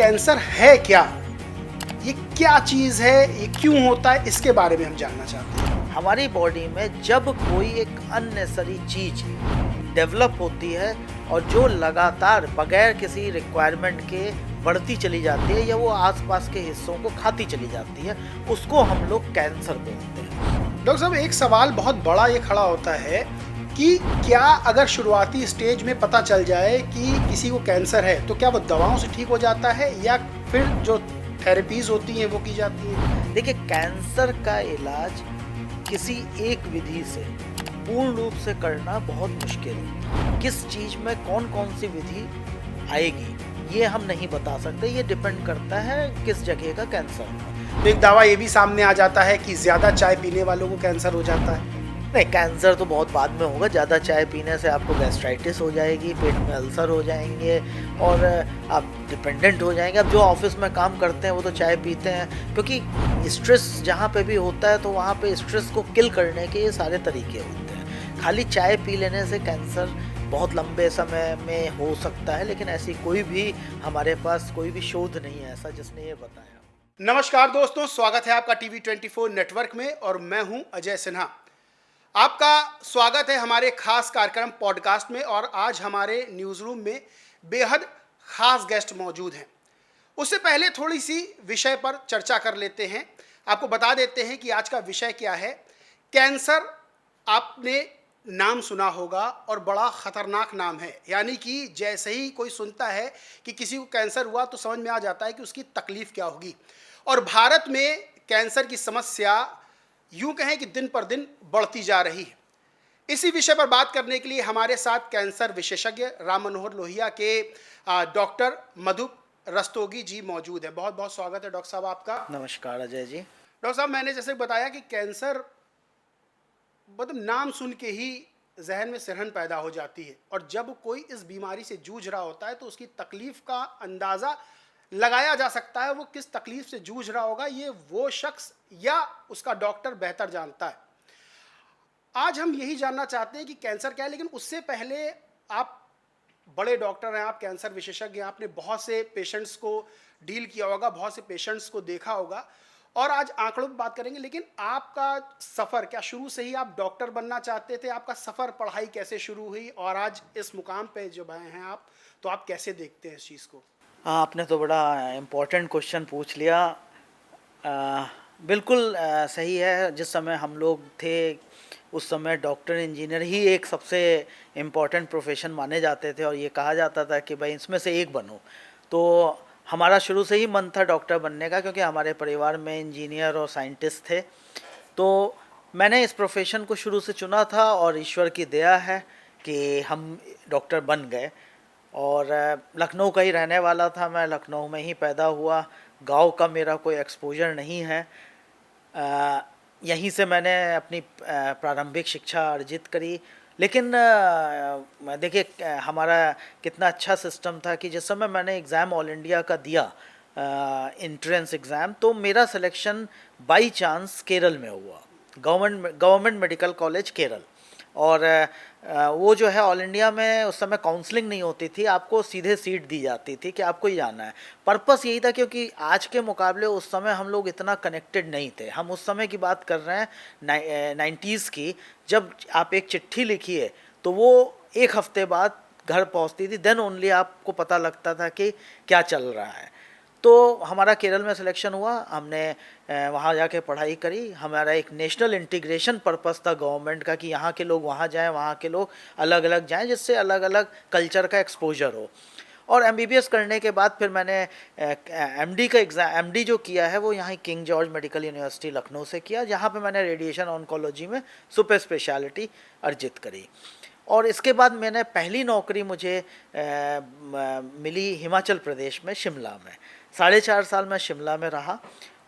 Cancer है क्या, ये क्या चीज़ है, ये क्यों होता है, इसके बारे में हम जानना चाहते हैं। हमारी बॉडी में जब कोई एक अननेसेसरी चीज डेवलप होती है और जो लगातार बगैर किसी रिक्वायरमेंट के बढ़ती चली जाती है या वो आसपास के हिस्सों को खाती चली जाती है, उसको हम लोग कैंसर बोलते हैं। डॉक्टर साहब, एक सवाल बहुत बड़ा ये खड़ा होता है कि क्या अगर शुरुआती स्टेज में पता चल जाए कि किसी को कैंसर है तो क्या वो दवाओं से ठीक हो जाता है या फिर जो थेरेपीज होती हैं वो की जाती है? देखिए, कैंसर का इलाज किसी एक विधि से पूर्ण रूप से करना बहुत मुश्किल है। किस चीज में कौन कौन सी विधि आएगी ये हम नहीं बता सकते, ये डिपेंड करता है किस जगह का कैंसर है। तो एक दावा ये भी सामने आ जाता है कि ज़्यादा चाय पीने वालों को कैंसर हो जाता है। नहीं, कैंसर तो बहुत बाद में होगा। ज़्यादा चाय पीने से आपको गैस्ट्राइटिस हो जाएगी, पेट में अल्सर हो जाएंगे और आप डिपेंडेंट हो जाएंगे। अब जो ऑफिस में काम करते हैं वो तो चाय पीते हैं, क्योंकि स्ट्रेस जहाँ पे भी होता है तो वहाँ पे स्ट्रेस को किल करने के ये सारे तरीके होते हैं। खाली चाय पी लेने से कैंसर बहुत लंबे समय में हो सकता है, लेकिन ऐसी कोई भी हमारे पास कोई भी शोध नहीं है ऐसा जिसने ये बताया। नमस्कार दोस्तों, स्वागत है आपका टीवी 24 नेटवर्क में और मैं हूं अजय सिन्हा। आपका स्वागत है हमारे खास कार्यक्रम पॉडकास्ट में और आज हमारे न्यूज़ रूम में बेहद खास गेस्ट मौजूद हैं। उससे पहले थोड़ी सी विषय पर चर्चा कर लेते हैं। आपको बता देते हैं कि आज का विषय क्या है। कैंसर आपने नाम सुना होगा और बड़ा ख़तरनाक नाम है, यानी कि जैसे ही कोई सुनता है कि किसी को कैंसर हुआ तो समझ में आ जाता है कि उसकी तकलीफ़ क्या होगी। और भारत में कैंसर की समस्या यूं कहें कि दिन पर दिन बढ़ती जा रही है। इसी विषय पर बात करने के लिए हमारे साथ कैंसर विशेषज्ञ राम मनोहर लोहिया के डॉक्टर मधु रस्तोगी जी मौजूद है। बहुत बहुत स्वागत है डॉक्टर साहब आपका। नमस्कार अजय जी। डॉक्टर साहब, मैंने जैसे बताया कि कैंसर मतलब नाम सुन के ही जहन में सिरहन पैदा हो जाती है और जब कोई इस बीमारी से जूझ रहा होता है तो उसकी तकलीफ का अंदाज़ा लगाया जा सकता है। वो किस तकलीफ से जूझ रहा होगा ये वो शख्स या उसका डॉक्टर बेहतर जानता है। आज हम यही जानना चाहते हैं कि कैंसर क्या है, लेकिन उससे पहले आप बड़े डॉक्टर हैं, आप कैंसर विशेषज्ञ हैं, आपने बहुत से पेशेंट्स को डील किया होगा, बहुत से पेशेंट्स को देखा होगा और आज आंकड़ों पर बात करेंगे। लेकिन आपका सफ़र क्या शुरू से ही आप डॉक्टर बनना चाहते थे? आपका सफ़र पढ़ाई कैसे शुरू हुई और आज इस मुकाम पे जब आए हैं आप, तो आप कैसे देखते हैं इस चीज़ को? आपने तो बड़ा इम्पोर्टेंट क्वेश्चन पूछ लिया। बिल्कुल सही है। जिस समय हम लोग थे उस समय डॉक्टर इंजीनियर ही एक सबसे इम्पोर्टेंट प्रोफेशन माने जाते थे और ये कहा जाता था कि भाई इसमें से एक बनो। तो हमारा शुरू से ही मन था डॉक्टर बनने का, क्योंकि हमारे परिवार में इंजीनियर और साइंटिस्ट थे। तो मैंने इस प्रोफेशन को शुरू से चुना था और ईश्वर की दया है कि हम डॉक्टर बन गए। और लखनऊ का ही रहने वाला था मैं, लखनऊ में ही पैदा हुआ। गांव का मेरा कोई एक्सपोजर नहीं है। यहीं से मैंने अपनी प्रारंभिक शिक्षा अर्जित करी। लेकिन देखिए हमारा कितना अच्छा सिस्टम था कि जिस समय मैंने एग्ज़ाम ऑल इंडिया का दिया, एंट्रेंस एग्ज़ाम, तो मेरा सिलेक्शन बाई चांस केरल में हुआ, गवर्नमेंट मेडिकल कॉलेज केरल। और वो जो है ऑल इंडिया में उस समय काउंसलिंग नहीं होती थी, आपको सीधे सीट दी जाती थी कि आपको ही जाना है। पर्पस यही था क्योंकि आज के मुकाबले उस समय हम लोग इतना कनेक्टेड नहीं थे। हम उस समय की बात कर रहे हैं 90s की, जब आप एक चिट्ठी लिखिए तो वो एक हफ्ते बाद घर पहुंचती थी, देन ओनली आपको पता लगता था कि क्या चल रहा है। तो हमारा केरल में सिलेक्शन हुआ, हमने वहाँ जाके पढ़ाई करी। हमारा एक नेशनल इंटीग्रेशन पर्पस था गवर्नमेंट का कि यहाँ के लोग वहाँ जाएं, वहाँ के लोग अलग अलग जाएं, जिससे अलग अलग कल्चर का एक्सपोजर हो। और MBBS करने के बाद फिर मैंने MD का एग्ज़ाम, MD जो किया है वो यहाँ king George medical university Lucknow से किया, जहाँ पे मैंने रेडिएशन ऑन्कोलॉजी में सुपर स्पेशलिटी अर्जित करी। और इसके बाद मैंने पहली नौकरी मुझे मिली हिमाचल प्रदेश में, शिमला में। 4.5 साल मैं शिमला में रहा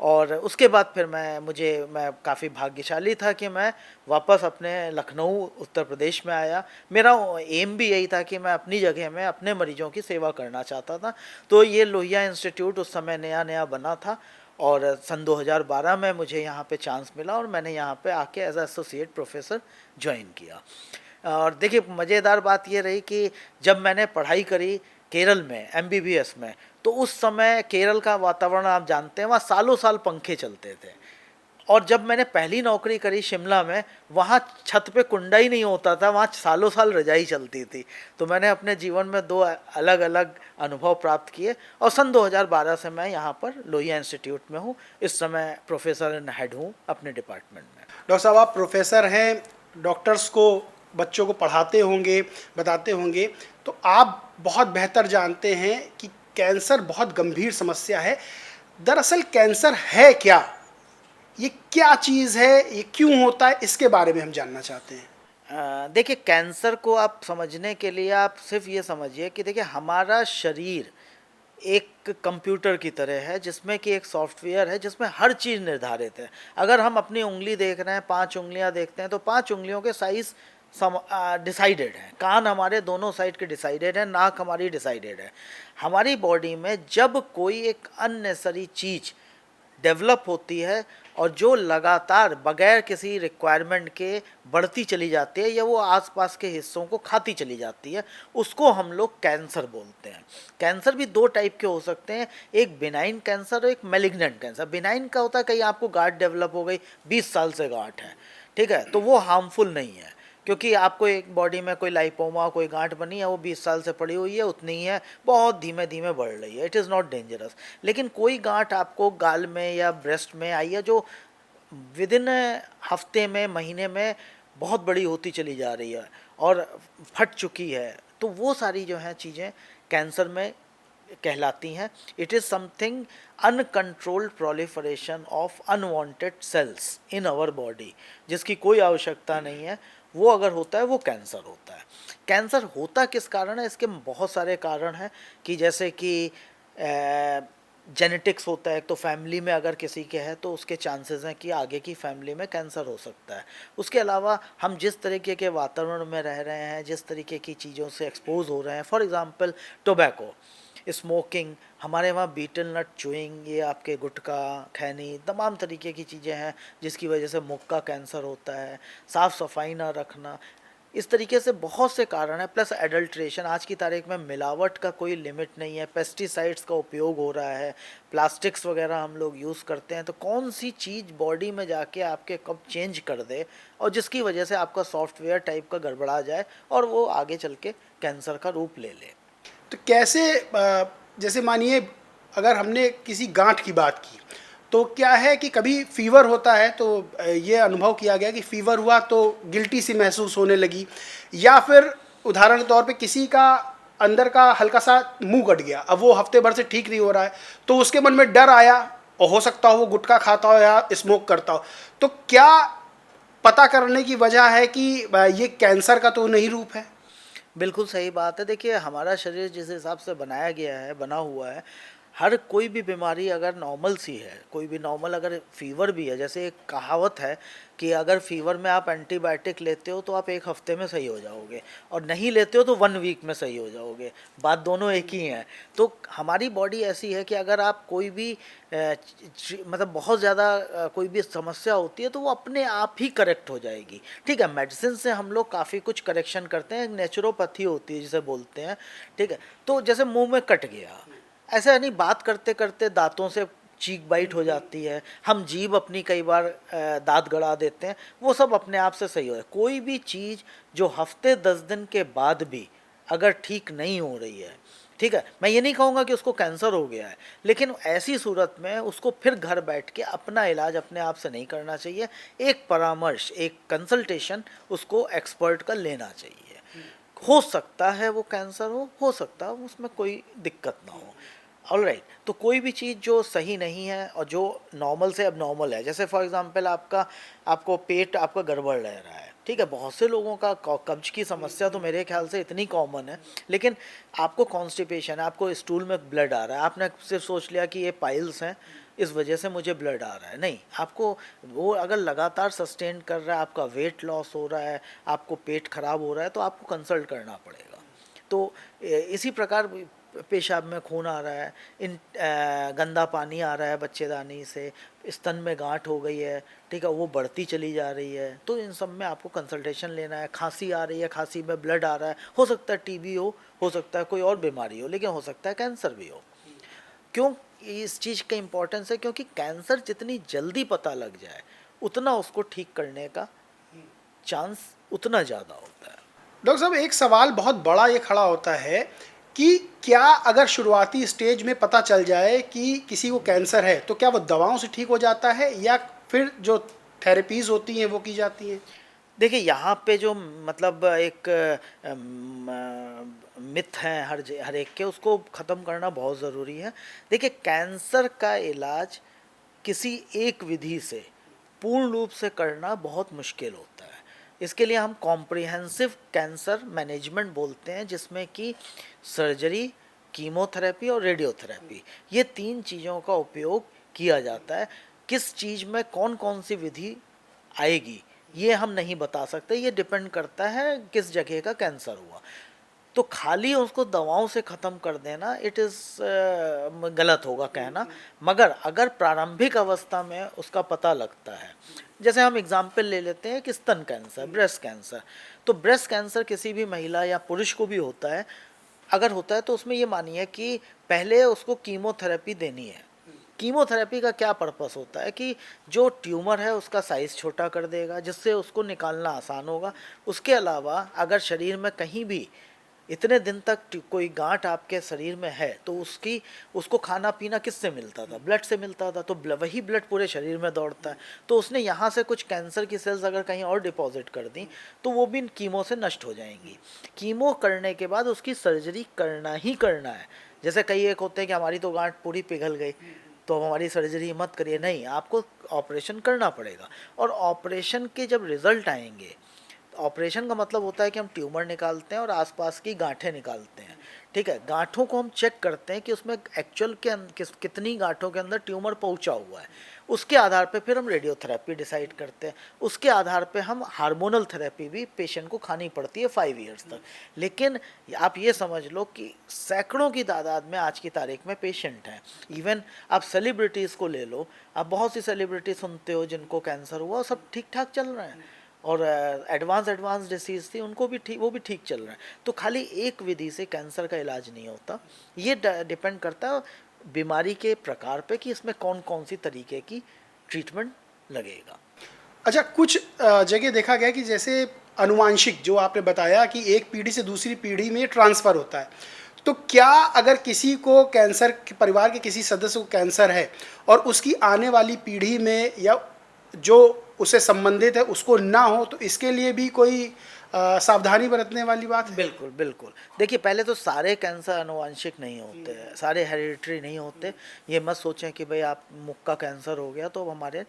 और उसके बाद फिर मैं काफ़ी भाग्यशाली था कि मैं वापस अपने लखनऊ उत्तर प्रदेश में आया। मेरा एम भी यही था कि मैं अपनी जगह में अपने मरीजों की सेवा करना चाहता था। तो ये लोहिया इंस्टीट्यूट उस समय नया नया बना था और सन 2012 में मुझे यहाँ पे चांस मिला और मैंने यहाँ पे आके एज एसोसिएट प्रोफेसर ज्वाइन किया। और देखिए मज़ेदार बात ये रही कि जब मैंने पढ़ाई करी केरल में एमबीबीएस में, तो उस समय केरल का वातावरण आप जानते हैं, वहाँ सालों साल पंखे चलते थे। और जब मैंने पहली नौकरी करी शिमला में, वहाँ छत पे कुंडा ही नहीं होता था, वहाँ सालों साल रजाई चलती थी। तो मैंने अपने जीवन में दो अलग अलग अनुभव प्राप्त किए, और सन 2012 से मैं यहाँ पर लोहिया इंस्टीट्यूट में हूँ। इस समय प्रोफेसर एंड हेड हूँ अपने डिपार्टमेंट में। डॉक्टर साहब, आप प्रोफेसर हैं, डॉक्टर्स को, बच्चों को पढ़ाते होंगे, बताते होंगे, तो आप बहुत बेहतर जानते हैं कि कैंसर बहुत गंभीर समस्या है। दरअसल कैंसर है क्या, ये क्या चीज़ है, ये क्यों होता है, इसके बारे में हम जानना चाहते हैं। देखिए, कैंसर को आप समझने के लिए आप सिर्फ ये समझिए कि देखिए, हमारा शरीर एक कंप्यूटर की तरह है, जिसमें कि एक सॉफ्टवेयर है जिसमें हर चीज़ निर्धारित है। अगर हम अपनी उंगली देख रहे हैं, 5 उंगलियां देखते हैं, तो 5 उंगलियों के साइज़ डिसाइडेड हैं। कान हमारे दोनों साइड के डिसाइडेड है, नाक हमारी डिसाइडेड है। हमारी बॉडी में जब कोई एक अननेसेसरी चीज़ डेवलप होती है और जो लगातार बगैर किसी रिक्वायरमेंट के बढ़ती चली जाती है, या वो आसपास के हिस्सों को खाती चली जाती है, उसको हम लोग कैंसर बोलते हैं। कैंसर भी दो टाइप के हो सकते हैं, एक बिनाइन कैंसर और एक मैलिग्नेंट कैंसर। बिनाइन का होता है कहीं आपको गांठ डेवलप हो गई, 20 साल से गांठ है, ठीक है, तो वो हार्मफुल नहीं है, क्योंकि आपको एक बॉडी में कोई लाइपोमा, कोई गांठ बनी है, वो 20 साल से पड़ी हुई है, उतनी ही है, बहुत धीमे धीमे बढ़ रही है, इट इज़ नॉट डेंजरस। लेकिन कोई गांठ आपको गाल में या ब्रेस्ट में आई है जो विद इन हफ्ते में, महीने में बहुत बड़ी होती चली जा रही है और फट चुकी है, तो वो सारी जो हैं चीज़ें कैंसर में कहलाती हैं। It is something uncontrolled proliferation of unwanted cells in our body, जिसकी कोई आवश्यकता नहीं है, वो अगर होता है वो कैंसर होता है। कैंसर होता किस कारण है, इसके बहुत सारे कारण हैं, कि जैसे कि जेनेटिक्स होता है, तो फैमिली में अगर किसी के है तो उसके चांसेस हैं कि आगे की फैमिली में कैंसर हो सकता है। उसके अलावा हम जिस तरीके के वातावरण में रह रहे हैं, जिस तरीके की चीज़ों से एक्सपोज हो रहे हैं, फॉर एग्जांपल टोबैको, स्मोकिंग, हमारे वहाँ बीटल नट चुइंग, ये आपके गुटखा, खैनी, तमाम तरीके की चीज़ें हैं जिसकी वजह से मुख का कैंसर होता है। साफ़ सफाई ना रखना, इस तरीके से बहुत से कारण हैं। प्लस एडल्ट्रेशन, आज की तारीख में मिलावट का कोई लिमिट नहीं है, पेस्टिसाइड्स का उपयोग हो रहा है, प्लास्टिक्स वगैरह हम लोग यूज़ करते हैं, तो कौन सी चीज़ बॉडी में जाके आपके कब चेंज कर दे और जिसकी वजह से आपका सॉफ्टवेयर टाइप का गड़बड़ा जाए और वो आगे चल के कैंसर का रूप ले ले। तो कैसे, जैसे मानिए अगर हमने किसी गांठ की बात की, तो क्या है कि कभी फीवर होता है तो ये अनुभव किया गया कि फीवर हुआ तो गिल्टी सी महसूस होने लगी, या फिर उदाहरण के तौर पे किसी का अंदर का हल्का सा मुंह कट गया, अब वो हफ्ते भर से ठीक नहीं हो रहा है, तो उसके मन में डर आया, और हो सकता हो वो गुटखा खाता हो या स्मोक करता हो, तो क्या पता करने की वजह है कि ये कैंसर का तो नहीं रूप है। बिल्कुल सही बात है। देखिए, हमारा शरीर जिस हिसाब से बनाया गया है, बना हुआ है, हर कोई भी बीमारी अगर नॉर्मल सी है, कोई भी नॉर्मल अगर फीवर भी है, जैसे एक कहावत है कि अगर फीवर में आप एंटीबायोटिक लेते हो तो आप 1 हफ्ते में सही हो जाओगे, और नहीं लेते हो तो 1 वीक में सही हो जाओगे, बात दोनों एक ही हैं। तो हमारी बॉडी ऐसी है कि अगर आप कोई भी मतलब बहुत ज़्यादा कोई भी समस्या होती है तो वो अपने आप ही करेक्ट हो जाएगी। ठीक है, मेडिसिन से हम लोग काफ़ी कुछ करेक्शन करते हैं, नेचुरोपैथी होती है जिसे बोलते हैं, ठीक है। तो जैसे मुंह में कट गया, ऐसा नहीं, बात करते करते दांतों से चीक बाइट हो जाती है, हम जीभ अपनी कई बार दांत गड़ा देते हैं, वो सब अपने आप से सही हो है। कोई भी चीज़ जो हफ्ते 10 दिन के बाद भी अगर ठीक नहीं हो रही है, ठीक है, मैं ये नहीं कहूँगा कि उसको कैंसर हो गया है, लेकिन ऐसी सूरत में उसको फिर घर बैठ के अपना इलाज अपने आप से नहीं करना चाहिए, एक परामर्श, एक कंसल्टेशन उसको एक्सपर्ट का लेना चाहिए। हो सकता है वो कैंसर हो सकता है उसमें कोई दिक्कत ना हो। ऑलराइट, तो कोई भी चीज़ जो सही नहीं है और जो नॉर्मल से अब नॉर्मल है, जैसे फॉर एग्जांपल आपको पेट आपका गड़बड़ रह रहा है, ठीक है, बहुत से लोगों का कब्ज की समस्या तो मेरे ख्याल से इतनी कॉमन है, लेकिन आपको कॉन्स्टिपेशन है, आपको स्टूल में ब्लड आ रहा है, आपने सिर्फ सोच लिया कि ये पाइल्स हैं, इस वजह से मुझे ब्लड आ रहा है, नहीं, आपको वो अगर लगातार सस्टेन कर रहा है, आपका वेट लॉस हो रहा है, आपको पेट खराब हो रहा है, तो आपको कंसल्ट करना पड़ेगा। तो इसी प्रकार पेशाब में खून आ रहा है, गंदा पानी आ रहा है बच्चेदानी से, स्तन में गांठ हो गई है, ठीक है, वो बढ़ती चली जा रही है, तो इन सब में आपको कंसल्टेशन लेना है। खांसी आ रही है, खांसी में ब्लड आ रहा है, हो सकता है टीबी हो सकता है कोई और बीमारी हो, लेकिन हो सकता है कैंसर भी हो। क्यों इस चीज़ का इम्पोर्टेंस है? क्योंकि कैंसर जितनी जल्दी पता लग जाए उतना उसको ठीक करने का चांस उतना ज़्यादा होता है। डॉक्टर साहब, एक सवाल बहुत बड़ा ये खड़ा होता है कि क्या अगर शुरुआती स्टेज में पता चल जाए कि किसी को कैंसर है तो क्या वो दवाओं से ठीक हो जाता है या फिर जो थेरेपीज होती हैं वो की जाती हैं? देखिए यहाँ पे जो मतलब एक मिथ है हर एक के, उसको ख़त्म करना बहुत ज़रूरी है। देखिए कैंसर का इलाज किसी एक विधि से पूर्ण रूप से करना बहुत मुश्किल होता है। इसके लिए हम कॉम्प्रिहेंसिव कैंसर मैनेजमेंट बोलते हैं, जिसमें कि सर्जरी, कीमोथेरेपी और रेडियोथेरेपी, ये 3 चीज़ों का उपयोग किया जाता है। किस चीज़ में कौन कौन सी विधि आएगी ये हम नहीं बता सकते, ये डिपेंड करता है किस जगह का कैंसर हुआ। तो खाली उसको दवाओं से ख़त्म कर देना इट इज़ गलत होगा कहना। मगर अगर प्रारंभिक अवस्था में उसका पता लगता है, जैसे हम एग्जाम्पल ले लेते हैं कि स्तन कैंसर, ब्रेस्ट कैंसर, तो ब्रेस्ट कैंसर किसी भी महिला या पुरुष को भी होता है। अगर होता है तो उसमें ये मानिए कि पहले उसको कीमोथेरेपी देनी है। कीमोथेरेपी का क्या पर्पस होता है कि जो ट्यूमर है उसका साइज़ छोटा कर देगा, जिससे उसको निकालना आसान होगा। उसके अलावा अगर शरीर में कहीं भी इतने दिन तक कोई गांठ आपके शरीर में है तो उसको खाना पीना किससे मिलता था? ब्लड से मिलता था। तो वही ब्लड पूरे शरीर में दौड़ता है। तो उसने यहाँ से कुछ कैंसर की सेल्स अगर कहीं और डिपॉजिट कर दी तो वो भी कीमो से नष्ट हो जाएंगी। कीमो करने के बाद उसकी सर्जरी करना ही करना है। जैसे कई एक होते हैं कि हमारी तो गांठ पूरी पिघल गई तो अब हमारी सर्जरी मत करिए, नहीं, आपको ऑपरेशन करना पड़ेगा। और ऑपरेशन के जब रिजल्ट आएंगे, ऑपरेशन का मतलब होता है कि हम ट्यूमर निकालते हैं और आसपास की गांठें निकालते हैं, ठीक है। गांठों को हम चेक करते हैं कि उसमें एक्चुअल के कितनी गांठों के अंदर ट्यूमर पहुंचा हुआ है। उसके आधार पे फिर हम रेडियोथेरेपी डिसाइड करते हैं। उसके आधार पे हम हार्मोनल थेरेपी भी पेशेंट को खानी पड़ती है 5 ईयर्स तक। लेकिन आप ये समझ लो कि सैकड़ों की तादाद में आज की तारीख में पेशेंट हैं। इवन आप सेलिब्रिटीज़ को ले लो, आप बहुत सी सेलिब्रिटी सुनते हो जिनको कैंसर हुआ, सब ठीक ठाक चल रहे हैं। और एडवांस डिसीज़ थी, उनको भी ठीक, वो भी ठीक चल रहे हैं। तो खाली एक विधि से कैंसर का इलाज नहीं होता। ये डिपेंड करता है बीमारी के प्रकार पे कि इसमें कौन कौन सी तरीके की ट्रीटमेंट लगेगा। अच्छा, कुछ जगह देखा गया कि जैसे अनुवांशिक, जो आपने बताया कि एक पीढ़ी से दूसरी पीढ़ी में ट्रांसफ़र होता है, तो क्या अगर किसी को कैंसर, परिवार के किसी सदस्य को कैंसर है और उसकी आने वाली पीढ़ी में या जो उससे संबंधित है उसको ना हो, तो इसके लिए भी कोई सावधानी बरतने वाली बात है? बिल्कुल बिल्कुल। देखिए पहले तो सारे कैंसर आनुवंशिक नहीं होते हैं, सारे हेरिडिटरी नहीं होते। ये मत सोचें कि भाई आप मुख का कैंसर हो गया तो हमारे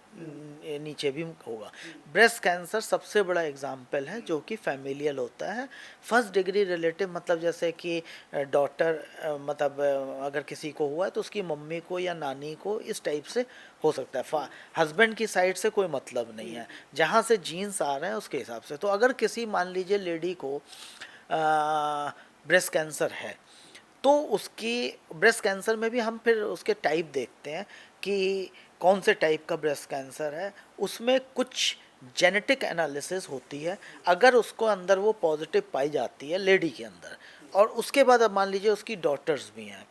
नीचे भी होगा। ब्रेस्ट कैंसर सबसे बड़ा एग्जाम्पल है जो कि फैमिलियल होता है। फर्स्ट डिग्री रिलेटिव, मतलब जैसे कि डॉटर, मतलब अगर किसी को हुआ है तो उसकी मम्मी को या नानी को इस टाइप से हो सकता है। हस्बैंड की साइड से कोई मतलब नहीं है, जहाँ से जीन्स आ रहे हैं उसके हिसाब से। तो अगर किसी, मान लीजिए लेडी को ब्रेस्ट कैंसर है तो उसकी ब्रेस्ट कैंसर में भी हम फिर उसके टाइप देखते हैं कि कौन से टाइप का ब्रेस्ट कैंसर है। उसमें कुछ जेनेटिक एनालिसिस होती है। अगर उसको अंदर वो पॉजिटिव पाई जाती है लेडी के अंदर, और उसके बाद अब मान लीजिए उसकी डॉटर्स भी हैं,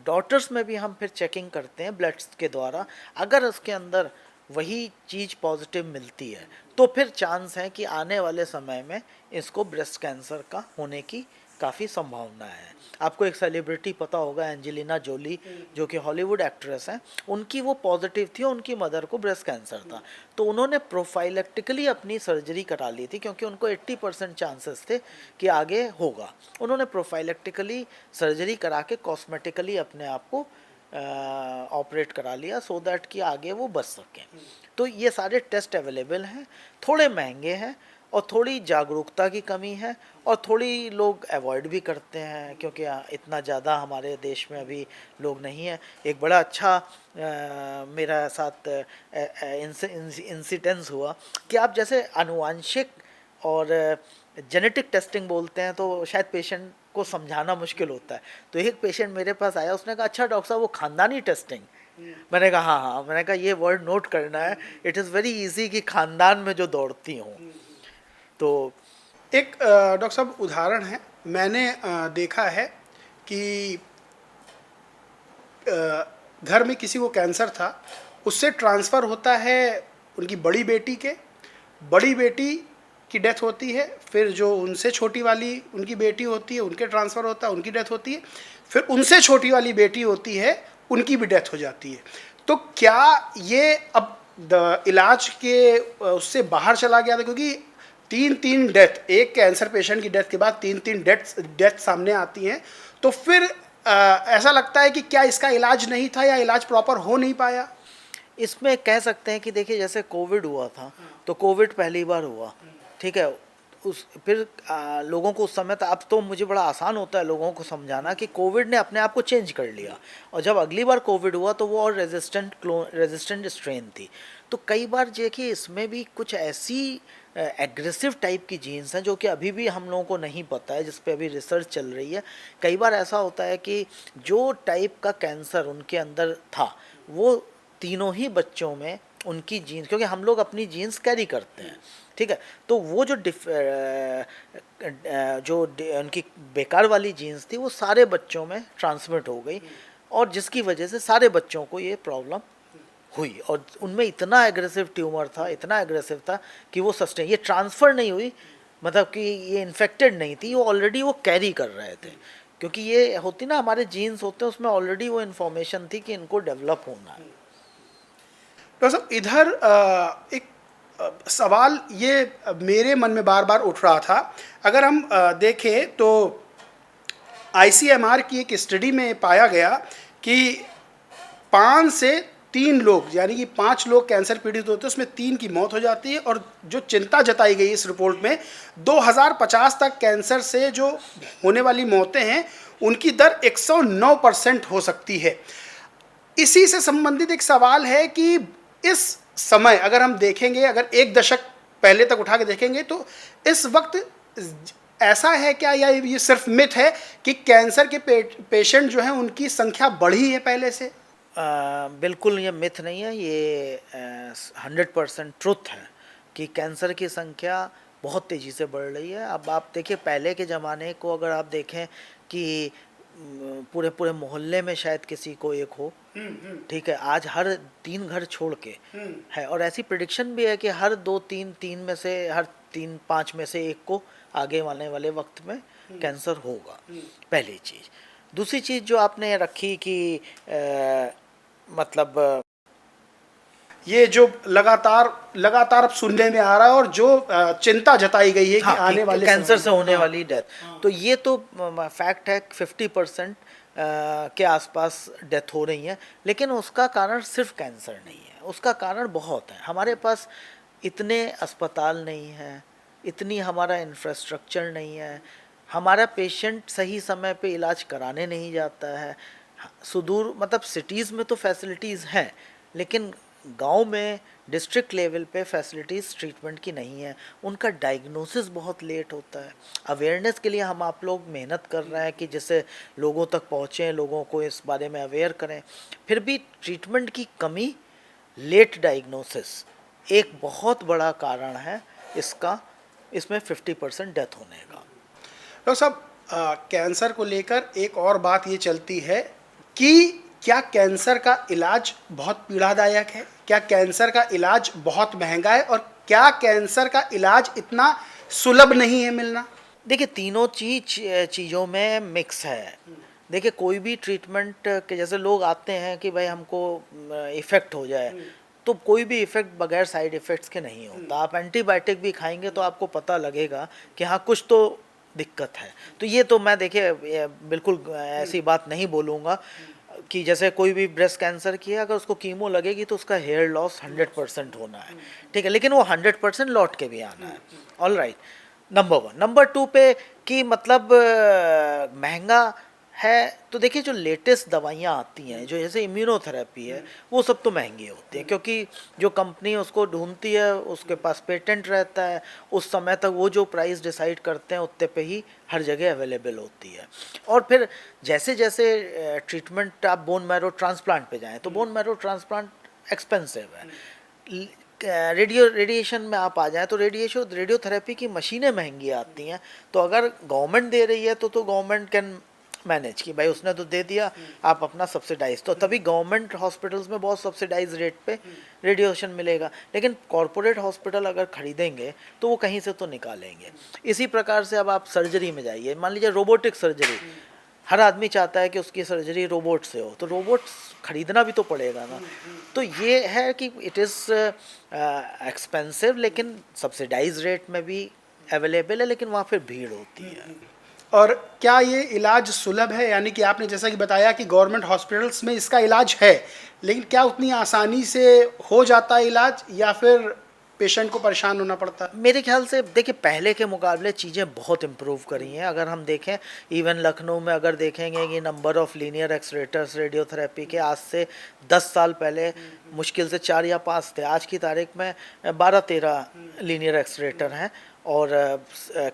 डॉटर्स में भी हम फिर चेकिंग करते हैं ब्लड्स के द्वारा। अगर उसके अंदर वही चीज़ पॉजिटिव मिलती है तो फिर चांस है कि आने वाले समय में इसको ब्रेस्ट कैंसर का होने की काफ़ी संभावना है। आपको एक सेलिब्रिटी पता होगा, एंजेलिना जोली, जो कि हॉलीवुड एक्ट्रेस हैं, उनकी वो पॉजिटिव थी और उनकी मदर को ब्रेस्ट कैंसर था। तो उन्होंने प्रोफाइलेक्टिकली अपनी सर्जरी करा ली थी क्योंकि उनको 80% चांसेस थे कि आगे होगा। उन्होंने प्रोफाइलेक्टिकली सर्जरी करा के कॉस्मेटिकली अपने आप को ऑपरेट करा लिया सो दैट कि आगे वो बच सकें। तो ये सारे टेस्ट अवेलेबल हैं, थोड़े महंगे हैं और थोड़ी जागरूकता की कमी है और थोड़ी लोग अवॉइड भी करते हैं क्योंकि इतना ज़्यादा हमारे देश में अभी लोग नहीं हैं। एक बड़ा अच्छा मेरा साथ इंसिडेंस हुआ कि आप जैसे आनुवांशिक और जेनेटिक टेस्टिंग बोलते हैं तो शायद पेशेंट को समझाना मुश्किल होता है। तो एक पेशेंट मेरे पास आया, उसने कहा अच्छा डॉक्टर साहब वो खानदानी टेस्टिंग, मैंने कहा हाँ हाँ, मैंने कहा ये वर्ड नोट करना है, इट इज़ वेरी इजी कि खानदान में जो दौड़ती हूँ। तो एक डॉक्टर साहब उदाहरण है, मैंने देखा है कि घर में किसी को कैंसर था, उससे ट्रांसफ़र होता है उनकी बड़ी बेटी के, बड़ी बेटी की डेथ होती है, फिर जो उनसे छोटी वाली उनकी बेटी होती है उनके ट्रांसफ़र होता है, उनकी डेथ होती है, फिर उनसे छोटी वाली बेटी होती है, उनकी भी डेथ हो जाती है। तो क्या ये अब इलाज के उससे बाहर चला गया था, क्योंकि तीन तीन डेथ, एक कैंसर पेशेंट की डेथ के बाद तीन तीन डेथ सामने आती हैं, तो फिर ऐसा लगता है कि क्या इसका इलाज नहीं था या इलाज प्रॉपर हो नहीं पाया? इसमें कह सकते हैं कि देखिए जैसे कोविड हुआ था, तो कोविड पहली बार हुआ, ठीक है, उस फिर लोगों को उस समय था, अब तो मुझे बड़ा आसान होता है लोगों को समझाना कि कोविड ने अपने आप को चेंज कर लिया, और जब अगली बार कोविड हुआ तो वो और रेजिस्टेंट स्ट्रेन थी। तो कई बार देखिए इसमें भी कुछ ऐसी एग्रेसिव टाइप की जीन्स हैं जो कि अभी भी हम लोगों को नहीं पता है, जिस पे अभी रिसर्च चल रही है। कई बार ऐसा होता है कि जो टाइप का कैंसर उनके अंदर था वो तीनों ही बच्चों में उनकी जीन्स, क्योंकि हम लोग अपनी जीन्स कैरी करते हैं, ठीक है, तो वो जो उनकी बेकार वाली जीन्स थी वो सारे बच्चों में ट्रांसमिट हो गई, और जिसकी वजह से सारे बच्चों को ये प्रॉब्लम हुई, और उनमें इतना एग्रेसिव ट्यूमर था, इतना एग्रेसिव था कि वो सस्टेन, ये ट्रांसफ़र नहीं हुई, मतलब कि ये इन्फेक्टेड नहीं थी, वो ऑलरेडी वो कैरी कर रहे थे, क्योंकि ये होती ना हमारे जीन्स होते हैं उसमें ऑलरेडी वो इन्फॉर्मेशन थी कि इनको डेवलप होना है। डॉक्टर साहब इधर एक सवाल ये मेरे मन में बार बार उठ रहा था, अगर हम देखें तो आईसीएमआर की एक स्टडी में पाया गया कि 5 से 3 लोग, यानी कि 5 लोग कैंसर पीड़ित होते हैं, उसमें 3 की मौत हो जाती है, और जो चिंता जताई गई इस रिपोर्ट में 2050 तक कैंसर से जो होने वाली मौतें हैं उनकी दर 109% हो सकती है। इसी से संबंधित एक सवाल है कि इस समय अगर हम देखेंगे, अगर एक दशक पहले तक उठा के देखेंगे, तो इस वक्त ऐसा है क्या, या ये सिर्फ मिथ है कि कैंसर के पेशेंट जो हैं उनकी संख्या बढ़ी है पहले से? बिल्कुल ये मिथ नहीं है, ये 100% ट्रुथ है कि कैंसर की संख्या बहुत तेज़ी से बढ़ रही है। अब आप देखिए पहले के ज़माने को अगर आप देखें कि पूरे पूरे मोहल्ले में शायद किसी को एक हो, ठीक है, आज हर 3 घर छोड़ के है, और ऐसी प्रिडिक्शन भी है कि हर 2-3 में से हर 3-5 में से एक को आगे आने वाले वक्त में कैंसर होगा, पहली चीज़। दूसरी चीज़ जो आपने रखी कि मतलब ये जो लगातार अब सुनने में आ रहा है, और जो चिंता जताई गई है कि हाँ, आने वाले कैंसर से होने हाँ, वाली डेथ, तो ये तो फैक्ट है, 50% के आसपास डेथ हो रही है, लेकिन उसका कारण सिर्फ कैंसर नहीं है, उसका कारण बहुत है। हमारे पास इतने अस्पताल नहीं हैं, इतनी हमारा इंफ्रास्ट्रक्चर नहीं है, हमारा पेशेंट सही समय पे इलाज कराने नहीं जाता है। सुदूर मतलब सिटीज़ में तो फैसिलिटीज़ हैं, लेकिन गांव में डिस्ट्रिक्ट लेवल पे फैसिलिटीज़ ट्रीटमेंट की नहीं है, उनका डायग्नोसिस बहुत लेट होता है। अवेयरनेस के लिए हम आप लोग मेहनत कर रहे हैं कि जैसे लोगों तक पहुँचें, लोगों को इस बारे में अवेयर करें, फिर भी ट्रीटमेंट की कमी, लेट डायग्नोसिस एक बहुत बड़ा कारण है इसका, इसमें 50% डेथ होने का। डॉक्टर साहब कैंसर को लेकर एक और बात ये चलती है कि क्या कैंसर का इलाज बहुत पीड़ादायक है, क्या कैंसर का इलाज बहुत महंगा है, और क्या कैंसर का इलाज इतना सुलभ नहीं है मिलना? देखिए तीनों चीज़ों में मिक्स है। देखिए कोई भी ट्रीटमेंट के जैसे लोग आते हैं कि भाई हमको इफ़ेक्ट हो जाए, तो कोई भी इफ़ेक्ट बगैर साइड इफ़ेक्ट्स के नहीं होता। आप एंटीबायोटिक भी खाएंगे तो आपको पता लगेगा कि हाँ कुछ तो दिक्कत है। तो ये तो मैं देखिए बिल्कुल ऐसी बात नहीं बोलूँगा कि जैसे कोई भी ब्रेस्ट कैंसर की है, अगर उसको कीमो लगेगी तो उसका हेयर लॉस 100% होना है, ठीक है, लेकिन वो 100% लौट के भी आना है। All right, number 1। नंबर 2 पे कि मतलब महंगा है। तो देखिए जो लेटेस्ट दवाइयाँ आती हैं, जो जैसे इम्यूनोथेरेपी है, वो सब तो महंगी होती है, क्योंकि जो कंपनी उसको ढूंढती है उसके पास पेटेंट रहता है, उस समय तक वो जो प्राइस डिसाइड करते हैं उतने पे ही हर जगह अवेलेबल होती है। और फिर जैसे जैसे ट्रीटमेंट, आप बोन मैरो ट्रांसप्लांट पे जाएँ तो बोन मैरो ट्रांसप्लांट एक्सपेंसिव है। रेडिएशन में आप आ जाएँ तो रेडियोथेरेपी की मशीनें महंगी आती हैं। तो अगर गवर्नमेंट दे रही है तो गवर्नमेंट कैन मैनेज, कि भाई उसने तो दे दिया, आप अपना सब्सिडाइज, तो तभी गवर्नमेंट हॉस्पिटल्स में बहुत सब्सिडाइज रेट पे रेडिएशन मिलेगा। लेकिन कॉरपोरेट हॉस्पिटल अगर खरीदेंगे तो वो कहीं से तो निकालेंगे। इसी प्रकार से अब आप सर्जरी में जाइए, मान लीजिए रोबोटिक सर्जरी, हर आदमी चाहता है कि उसकी सर्जरी रोबोट से हो, तो रोबोट खरीदना भी तो पड़ेगा ना। तो ये है कि इट इज़ एक्सपेंसिव, लेकिन सब्सिडाइज रेट में भी अवेलेबल है, लेकिन वहाँ फिर भीड़ होती है। और क्या ये इलाज सुलभ है, यानी कि आपने जैसा कि बताया कि गवर्नमेंट हॉस्पिटल्स में इसका इलाज है, लेकिन क्या उतनी आसानी से हो जाता है इलाज, या फिर पेशेंट को परेशान होना पड़ता है? मेरे ख्याल से देखिए पहले के मुकाबले चीज़ें बहुत इम्प्रूव करी हैं। अगर हम देखें, इवन लखनऊ में अगर देखेंगे कि नंबर ऑफ़ लीनियर एक्सरेटर्स रेडियोथेरेपी के आज से 10 साल पहले मुश्किल से 4 या 5 थे, आज की तारीख में 12-13 लीनियर एक्सरेटर हैं। और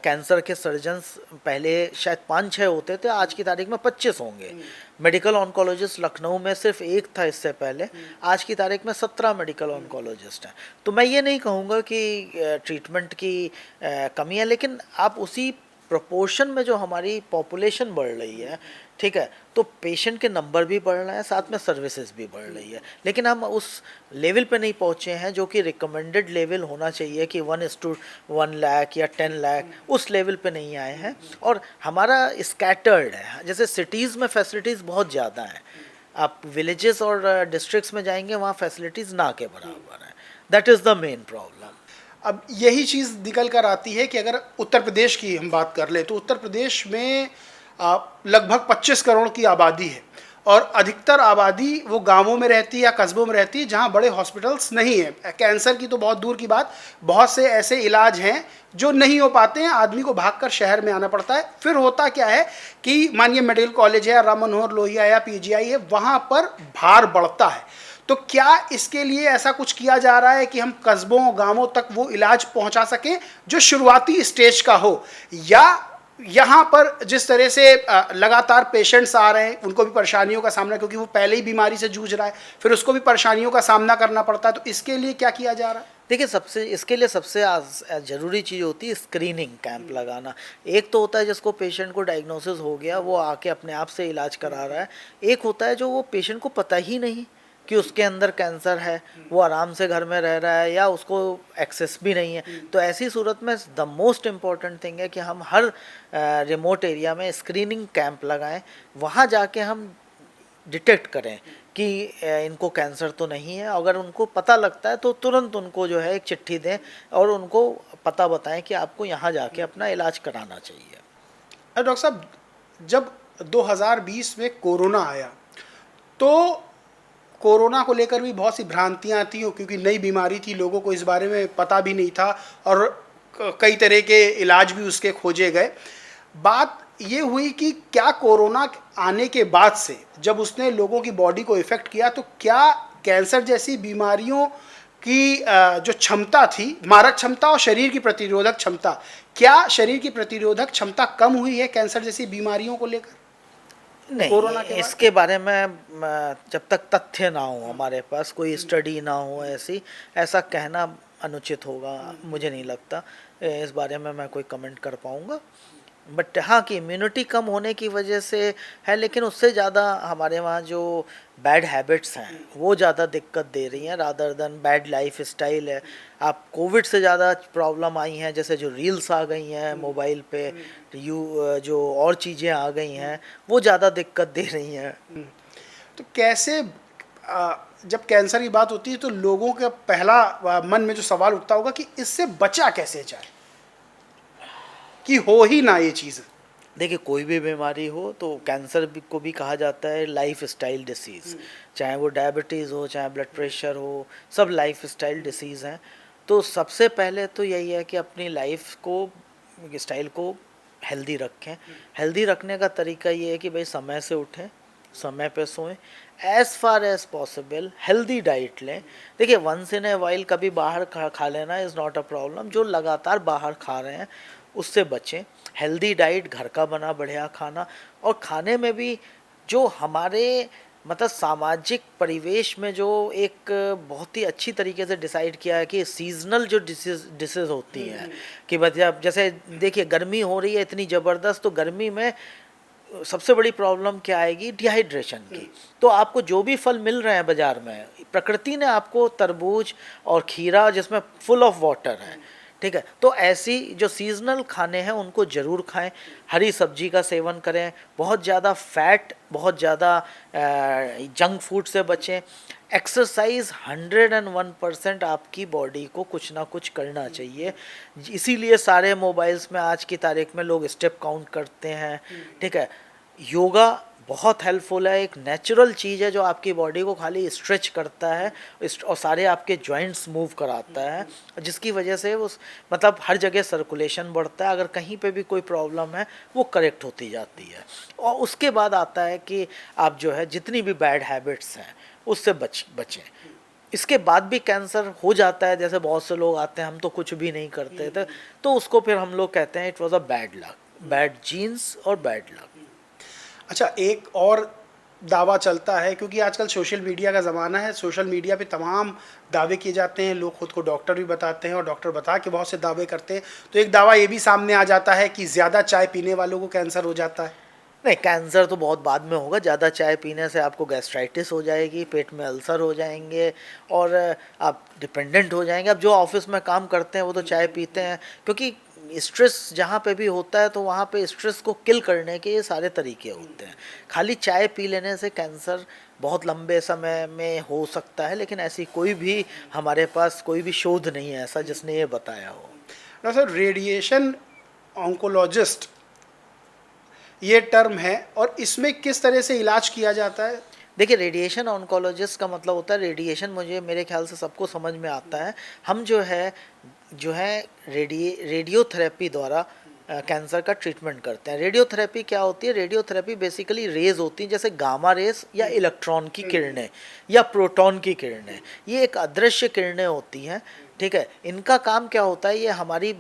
कैंसर के सर्जन्स पहले शायद 5-6 होते थे, आज की तारीख में 25 होंगे। मेडिकल ऑन्कोलॉजिस्ट लखनऊ में सिर्फ एक था इससे पहले, आज की तारीख में 17 मेडिकल ऑन्कोलॉजिस्ट हैं। तो मैं ये नहीं कहूँगा कि ट्रीटमेंट की कमी है, लेकिन आप उसी प्रोपोर्शन में जो हमारी पॉपुलेशन बढ़ रही है, ठीक है, तो पेशेंट के नंबर भी बढ़ रहे हैं, साथ में सर्विसेज भी बढ़ रही है, लेकिन हम उस लेवल पे नहीं पहुँचे हैं जो कि रिकमेंडेड लेवल होना चाहिए कि 1:1 लाख या 10 लाख, उस लेवल पे नहीं आए हैं। और हमारा स्कैटर्ड है, जैसे सिटीज़ में फैसिलिटीज़ बहुत ज़्यादा हैं, आप विलेजेस और डिस्ट्रिक्ट्स में जाएंगे वहाँ फैसिलिटीज़ ना के बराबर हैं। That is the main problem. अब यही चीज़ निकल कर आती है कि अगर उत्तर प्रदेश की हम बात कर ले तो उत्तर प्रदेश में लगभग 25 करोड़ की आबादी है, और अधिकतर आबादी वो गांवों में रहती है या कस्बों में रहती है जहां बड़े हॉस्पिटल्स नहीं है। कैंसर की तो बहुत दूर की बात, बहुत से ऐसे इलाज हैं जो नहीं हो पाते हैं, आदमी को भागकर शहर में आना पड़ता है। फिर होता क्या है कि मानिए मेडिकल कॉलेज है या राम मनोहर लोहिया या पीजीआई है, वहाँ पर भार बढ़ता है। तो क्या इसके लिए ऐसा कुछ किया जा रहा है कि हम कस्बों गांवों तक वो इलाज पहुंचा सकें जो शुरुआती स्टेज का हो, या यहाँ पर जिस तरह से लगातार पेशेंट्स आ रहे हैं उनको भी परेशानियों का सामना, क्योंकि वो पहले ही बीमारी से जूझ रहा है, फिर उसको भी परेशानियों का सामना करना पड़ता है, तो इसके लिए क्या किया जा रहा है? देखिए इसके लिए सबसे ज़रूरी चीज़ होती है स्क्रीनिंग कैंप लगाना। एक तो होता है जिसको पेशेंट को डायग्नोसिस हो गया, वो आके अपने आप से इलाज करा रहा है। एक होता है जो वो पेशेंट को पता ही नहीं कि उसके अंदर कैंसर है, वो आराम से घर में रह रहा है या उसको एक्सेस भी नहीं है। तो ऐसी सूरत में द मोस्ट इम्पॉर्टेंट थिंग है कि हम हर रिमोट एरिया में स्क्रीनिंग कैंप लगाएं, वहाँ जाके हम डिटेक्ट करें कि इनको कैंसर तो नहीं है। अगर उनको पता लगता है तो तुरंत उनको जो है एक चिट्ठी दें और उनको पता बताएं कि आपको यहाँ जाके अपना इलाज कराना चाहिए। डॉक्टर साहब, जब 2020 में कोरोना आया तो कोरोना को लेकर भी बहुत सी भ्रांतियां थी, क्योंकि नई बीमारी थी, लोगों को इस बारे में पता भी नहीं था और कई तरह के इलाज भी उसके खोजे गए। बात ये हुई कि क्या कोरोना आने के बाद से जब उसने लोगों की बॉडी को इफ़ेक्ट किया तो क्या कैंसर जैसी बीमारियों की जो क्षमता थी, मारक क्षमता और शरीर की प्रतिरोधक क्षमता, क्या शरीर की प्रतिरोधक क्षमता कम हुई है कैंसर जैसी बीमारियों को लेकर? नहीं, इसके बारे में जब तक तथ्य ना हो, हमारे पास कोई स्टडी ना हो ऐसा कहना अनुचित होगा, मुझे नहीं लगता। इस बारे में मैं कोई कमेंट कर पाऊँगा। बट हाँ कि इम्यूनिटी कम होने की वजह से है, लेकिन उससे ज़्यादा हमारे वहाँ जो बैड हैबिट्स हैं वो ज़्यादा दिक्कत दे रही हैं rather than bad life style है। आप कोविड से ज़्यादा प्रॉब्लम आई हैं, जैसे जो रील्स आ गई हैं मोबाइल पे, जो और चीज़ें आ गई हैं वो ज़्यादा दिक्कत दे रही हैं। तो कैसे जब कैंसर की बात होती है तो लोगों का पहला मन में जो सवाल उठता होगा कि इससे बचा कैसे जाए, कि हो ही ना ये चीज़? देखिए कोई भी बीमारी हो तो कैंसर को भी कहा जाता है लाइफ स्टाइल डिसीज़, चाहे वो डायबिटीज़ हो, चाहे ब्लड प्रेशर हो, सब लाइफ स्टाइल डिसीज़ हैं। तो सबसे पहले तो यही है कि अपनी लाइफ को स्टाइल को हेल्दी रखें। हेल्दी रखने का तरीका ये है कि भाई समय से उठें, समय पे सोएं, as far as possible healthy diet लें। देखिए वंस इन ए वाइल कभी बाहर खा लेना इज़ नॉट अ प्रॉब्लम, जो लगातार बाहर खा रहे हैं उससे बचें। हेल्दी डाइट, घर का बना बढ़िया खाना, और खाने में भी जो हमारे मतलब सामाजिक परिवेश में जो एक बहुत ही अच्छी तरीके से डिसाइड किया है कि सीजनल जो डिशेज होती हैं, कि मतलब जैसे देखिए गर्मी हो रही है इतनी ज़बरदस्त, तो गर्मी में सबसे बड़ी प्रॉब्लम क्या आएगी, डिहाइड्रेशन की। तो आपको जो भी फल मिल रहे हैं बाजार में, प्रकृति ने आपको तरबूज और खीरा जिसमें फुल ऑफ वाटर है, ठीक है, तो ऐसी जो सीजनल खाने हैं उनको ज़रूर खाएं। हरी सब्जी का सेवन करें, बहुत ज़्यादा फैट, बहुत ज़्यादा जंक फूड से बचें। एक्सरसाइज 101% आपकी बॉडी को कुछ ना कुछ करना चाहिए। इसीलिए सारे मोबाइल्स में आज की तारीख में लोग स्टेप काउंट करते हैं, ठीक है। योगा बहुत हेल्पफुल है, एक नेचुरल चीज़ है जो आपकी बॉडी को खाली स्ट्रेच करता है और सारे आपके जॉइंट्स मूव कराता है, जिसकी वजह से उस मतलब हर जगह सर्कुलेशन बढ़ता है। अगर कहीं पे भी कोई प्रॉब्लम है वो करेक्ट होती जाती है। और उसके बाद आता है कि आप जो है जितनी भी बैड हैबिट्स हैं उससे बचें। इसके बाद भी कैंसर हो जाता है, जैसे बहुत से लोग आते हैं हम तो कुछ भी नहीं करते थे, तो उसको फिर हम लोग कहते हैं it was a bad luck, bad genes और बैड लक। अच्छा, एक और दावा चलता है, क्योंकि आजकल सोशल मीडिया का ज़माना है, सोशल मीडिया पे तमाम दावे किए जाते हैं, लोग खुद को डॉक्टर भी बताते हैं और डॉक्टर बता के बहुत से दावे करते हैं। तो एक दावा ये भी सामने आ जाता है कि ज़्यादा चाय पीने वालों को कैंसर हो जाता है। नहीं, कैंसर तो बहुत बाद में होगा। ज़्यादा चाय पीने से आपको गैस्ट्राइटिस हो जाएगी, पेट में अल्सर हो जाएंगे और आप डिपेंडेंट हो जाएंगे। अब जो ऑफिस में काम करते हैं वो तो चाय पीते हैं, क्योंकि स्ट्रेस जहाँ पे भी होता है तो वहाँ पे स्ट्रेस को किल करने के ये सारे तरीके होते हैं। खाली चाय पी लेने से कैंसर बहुत लंबे समय में हो सकता है, लेकिन ऐसी कोई भी हमारे पास कोई भी शोध नहीं है ऐसा जिसने ये बताया हो। सर, रेडिएशन ऑन्कोलॉजिस्ट ये टर्म है, और इसमें किस तरह से इलाज किया जाता है? देखिए रेडिएशन ऑन्कोलॉजिस्ट का मतलब होता है, रेडिएशन मुझे मेरे ख्याल से सबको समझ में आता है। हम जो है रेडियोथेरेपी द्वारा कैंसर का ट्रीटमेंट करते हैं। रेडियोथेरेपी क्या होती है? रेडियोथेरेपी बेसिकली रेज होती हैं, जैसे गामा रेस या इलेक्ट्रॉन की किरणें या प्रोटॉन की किरणें। ये एक अदृश्य किरणें होती हैं, ठीक है। इनका काम क्या होता है, ये हमारी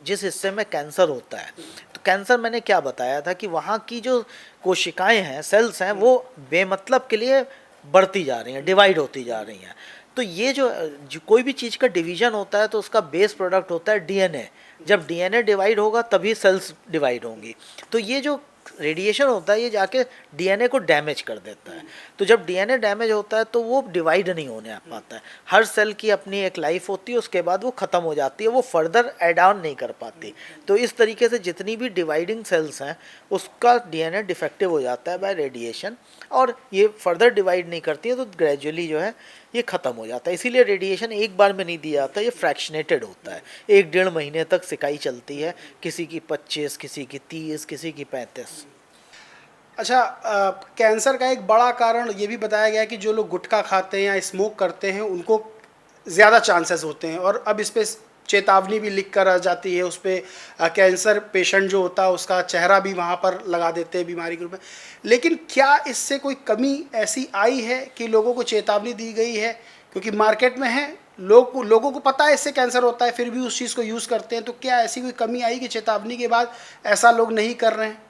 जिस हिस्से में कैंसर होता है, तो कैंसर मैंने क्या बताया था कि वहाँ की जो कोशिकाएं हैं, सेल्स हैं, वो बेमतलब के लिए बढ़ती जा रही हैं, डिवाइड होती जा रही हैं। तो ये जो कोई भी चीज़ का डिवीजन होता है तो उसका बेस प्रोडक्ट होता है डीएनए। जब डीएनए डिवाइड होगा तभी सेल्स डिवाइड होंगी। तो ये जो रेडिएशन होता है ये जाके डीएनए को डैमेज कर देता है। तो जब डीएनए डैमेज होता है तो वो डिवाइड नहीं होने पाता है। हर सेल की अपनी एक लाइफ होती है, उसके बाद वो ख़त्म हो जाती है, वो फर्दर एड ऑन नहीं कर पाती। तो इस तरीके से जितनी भी डिवाइडिंग सेल्स हैं उसका डीएनए डिफेक्टिव हो जाता है बाय रेडिएशन, और ये फर्दर डिवाइड नहीं करती है, तो ग्रेजुअली जो है ये ख़त्म हो जाता है। इसीलिए रेडिएशन एक बार में नहीं दिया जाता, ये फ्रैक्शनेटेड होता है। 1-1.5 महीने तक सिकाई चलती है, किसी की 25, किसी की 30, किसी की 35। अच्छा, कैंसर का एक बड़ा कारण ये भी बताया गया है कि जो लोग गुटखा खाते हैं या स्मोक करते हैं उनको ज़्यादा चांसेस होते हैं, और अब इस पे चेतावनी भी लिख कर आ जाती है, उस पर कैंसर पेशेंट जो होता है उसका चेहरा भी वहाँ पर लगा देते हैं बीमारी के रूप में। लेकिन क्या इससे कोई कमी ऐसी आई है कि लोगों को चेतावनी दी गई है? क्योंकि मार्केट में है, लोगों को पता है इससे कैंसर होता है, फिर भी उस चीज़ को यूज़ करते हैं। तो क्या ऐसी कोई कमी आई कि चेतावनी के बाद ऐसा लोग नहीं कर रहे हैं?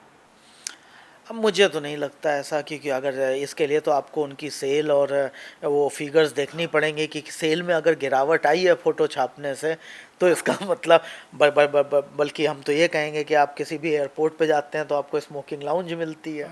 अब मुझे तो नहीं लगता ऐसा, क्योंकि अगर इसके लिए तो आपको उनकी सेल और वो फिगर्स देखनी पड़ेंगे कि सेल में अगर गिरावट आई है फ़ोटो छापने से, तो इसका मतलब बल्कि हम तो ये कहेंगे कि आप किसी भी एयरपोर्ट पे जाते हैं तो आपको स्मोकिंग लाउंज मिलती है।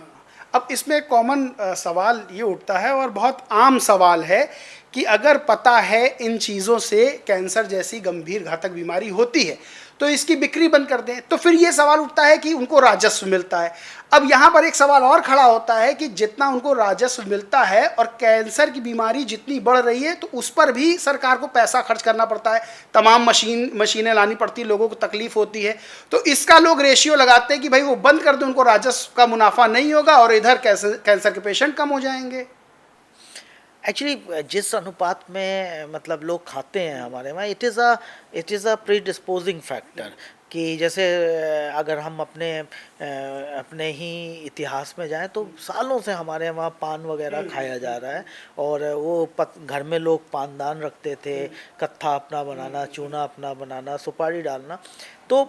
अब इसमें कॉमन सवाल ये उठता है, और बहुत आम सवाल है, कि अगर पता है इन चीज़ों से कैंसर जैसी गंभीर घातक बीमारी होती है तो इसकी बिक्री बंद कर दें। तो फिर ये सवाल उठता है कि उनको राजस्व मिलता है। अब यहाँ पर एक सवाल और खड़ा होता है कि जितना उनको राजस्व मिलता है और कैंसर की बीमारी जितनी बढ़ रही है, तो उस पर भी सरकार को पैसा खर्च करना पड़ता है, तमाम मशीनें लानी पड़ती, लोगों को तकलीफ होती है। तो इसका लोग रेशियो लगाते हैं कि भाई वो बंद कर दो, उनको राजस्व का मुनाफा नहीं होगा और इधर कैंसर के पेशेंट कम हो जाएंगे। एक्चुअली जिस अनुपात में मतलब लोग खाते हैं हमारे वहाँ, it is a pre disposing factor. कि जैसे अगर हम अपने ही इतिहास में जाएं तो सालों से हमारे वहाँ पान वगैरह खाया जा रहा है। और वो घर में लोग पानदान रखते थे, कत्था अपना बनाना, चूना अपना बनाना, सुपारी डालना। तो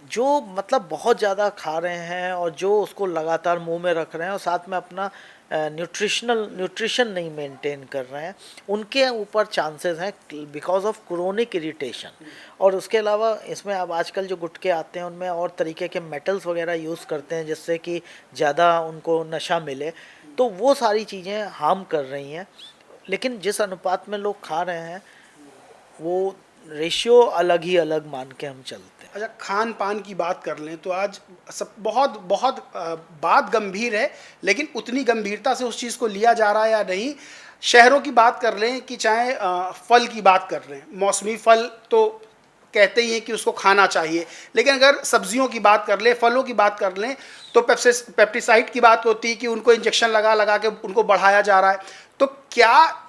जो मतलब बहुत ज़्यादा खा रहे हैं और जो उसको लगातार मुंह में रख रहे हैं और साथ में अपना न्यूट्रिशन नहीं मेंटेन कर रहे हैं, उनके ऊपर चांसेस हैं बिकॉज ऑफ क्रोनिक इरिटेशन। और उसके अलावा इसमें अब आजकल जो गुटखे आते हैं उनमें और तरीके के मेटल्स वगैरह यूज़ करते हैं जिससे कि ज़्यादा उनको नशा मिले, तो वो सारी चीज़ें हार्म कर रही हैं। लेकिन जिस अनुपात में लोग खा रहे हैं वो रेशियो अलग ही अलग मान के हम चलते हैं। अच्छा, खान पान की बात कर लें तो आज सब बहुत बहुत बात गंभीर है, लेकिन उतनी गंभीरता से उस चीज़ को लिया जा रहा है या नहीं। शहरों की बात कर लें कि चाहे फल की बात कर लें, मौसमी फल तो कहते ही हैं कि उसको खाना चाहिए, लेकिन अगर सब्जियों की बात कर लें, फलों की बात कर लें, तो पेप्टिसाइड की बात होती है कि उनको इंजेक्शन लगा लगा के उनको बढ़ाया जा रहा है। तो क्या